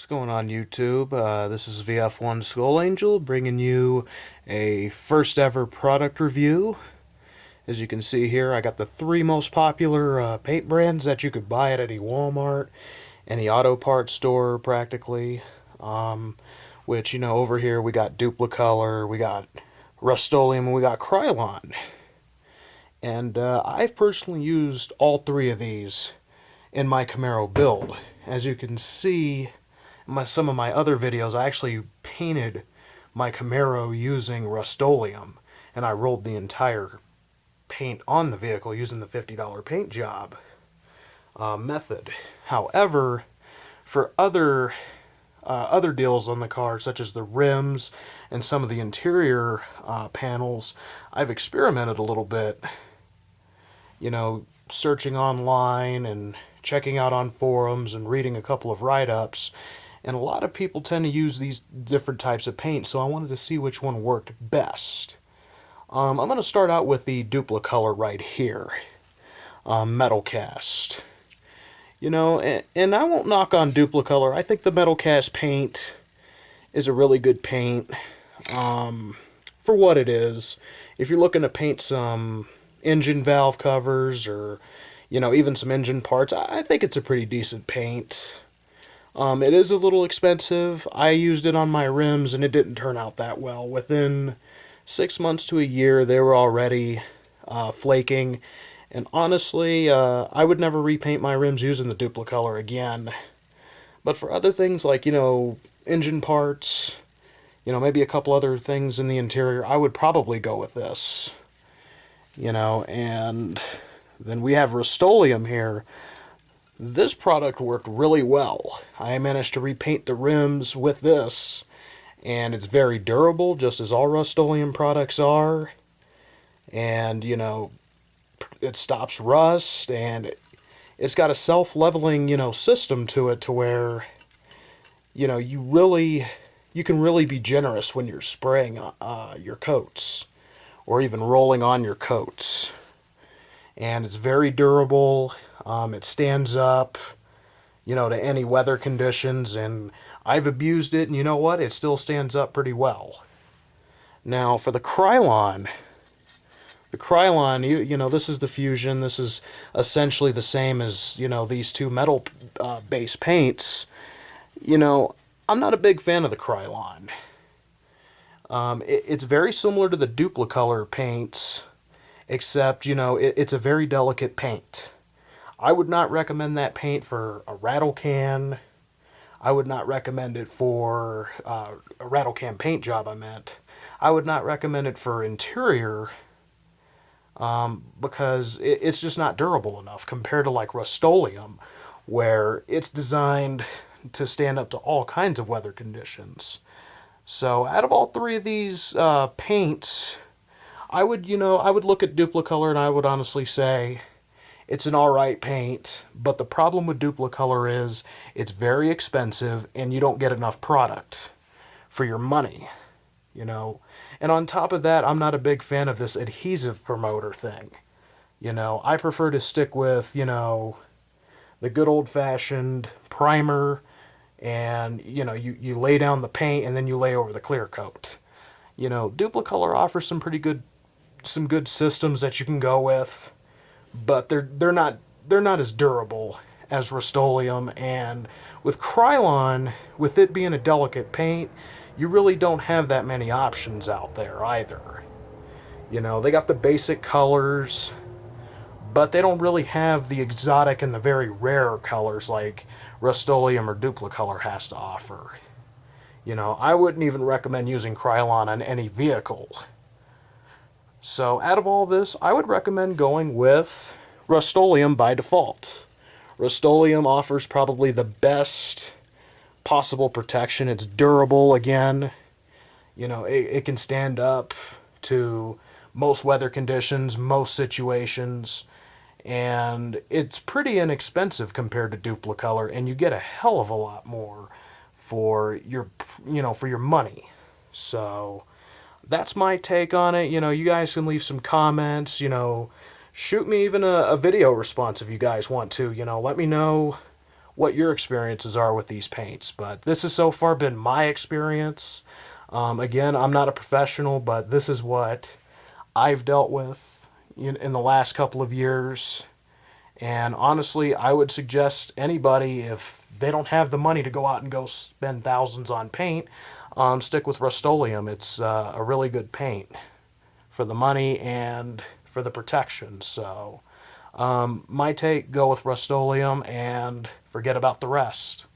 What's going on YouTube? This is VF1 Skull Angel bringing you a first ever product review. As you can see here, I got the three most popular paint brands that you could buy at any Walmart, any auto parts store practically. Which, over here we got Duplicolor, we got Rustoleum, and we got Krylon. And I've personally used all three of these in my Camaro build. As you can see, some of my other videos, I actually painted my Camaro using Rustoleum, and I rolled the entire paint on the vehicle using the $50 paint job method. However, for other deals on the car, such as the rims and some of the interior panels, I've experimented a little bit, searching online and checking out on forums and reading a couple of write-ups. And a lot of people tend to use these different types of paint, so I wanted to see which one worked best. I'm going to start out with the Duplicolor right here, metal cast. And I won't knock on Duplicolor. I think the metal cast paint is a really good paint for what it is. If you're looking to paint some engine valve covers or, even some engine parts, I think it's a pretty decent paint. It is a little expensive. I used it on my rims and it didn't turn out that well. Within 6 months to a year, they were already flaking. And honestly, I would never repaint my rims using the Duplicolor again. But for other things like, engine parts, maybe a couple other things in the interior, I would probably go with this. And then we have Rustoleum here. This product worked really well. I managed to repaint the rims with this, and it's very durable, just as all Rustoleum products are. And, it stops rust, and it's got a self-leveling, system to it to where, you can really be generous when you're spraying your coats, or even rolling on your coats. And it's very durable. It stands up, to any weather conditions, and I've abused it, and you know what? It still stands up pretty well. Now, for the Krylon, this is the Fusion. This is essentially the same as, these two metal base paints. I'm not a big fan of the Krylon. It's very similar to the Duplicolor paints, except, it's a very delicate paint. I would not recommend that paint for a rattle can. I would not recommend it for a rattle can paint job, I meant. I would not recommend it for interior because it's just not durable enough compared to like Rustoleum, where it's designed to stand up to all kinds of weather conditions. So out of all three of these paints, I would look at Duplicolor and I would honestly say it's an alright paint, but the problem with Duplicolor is it's very expensive and you don't get enough product for your money, And on top of that, I'm not a big fan of this adhesive promoter thing. I prefer to stick with, the good old-fashioned primer, and, you lay down the paint and then you lay over the clear coat. Duplicolor offers some good systems that you can go with, but they're not as durable as Rustoleum. And with Krylon, with it being a delicate paint, you really don't have that many options out there either. They got the basic colors, but they don't really have the exotic and the very rare colors like Rustoleum or Duplicolor has to offer. I wouldn't even recommend using Krylon on any vehicle. So out of all this, I would recommend going with Rustoleum by default. Rustoleum offers probably the best possible protection. It's durable again. It can stand up to most weather conditions, most situations, and it's pretty inexpensive compared to Duplicolor, and you get a hell of a lot more for your money. So that's my take on it. You guys can leave some comments, shoot me even a video response if you guys want to. Let me know what your experiences are with these paints. But this has so far been my experience. Again, I'm not a professional, but this is what I've dealt with in the last couple of years. And honestly, I would suggest anybody, if they don't have the money to go out and go spend thousands on paint, stick with Rustoleum. It's a really good paint for the money and for the protection. So, my take, go with Rustoleum and forget about the rest.